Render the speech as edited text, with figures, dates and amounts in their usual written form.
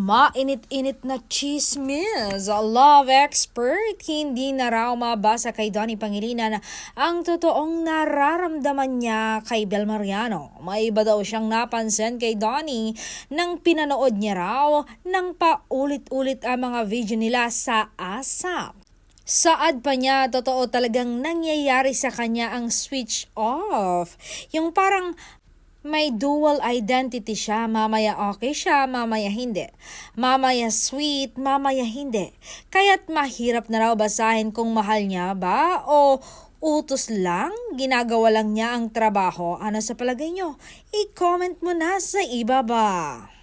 Mainit-init na chismis. Love expert, hindi na raw mabasa kay Donnie Pangilinan ang totoong nararamdaman niya kay Bel Mariano. May iba daw siyang napansin kay Donnie nang pinanood niya raw nang paulit-ulit ang mga video nila sa ASAP. Saad pa niya, totoo talagang nangyayari sa kanya ang switch off. Yung parang may dual identity siya, mamaya okay siya, mamaya hindi. Mamaya sweet, mamaya hindi. Kaya't mahirap na raw basahin kung mahal niya ba o utos lang, ginagawa lang niya ang trabaho. Ano sa palagay niyo? I-comment mo na sa ibaba.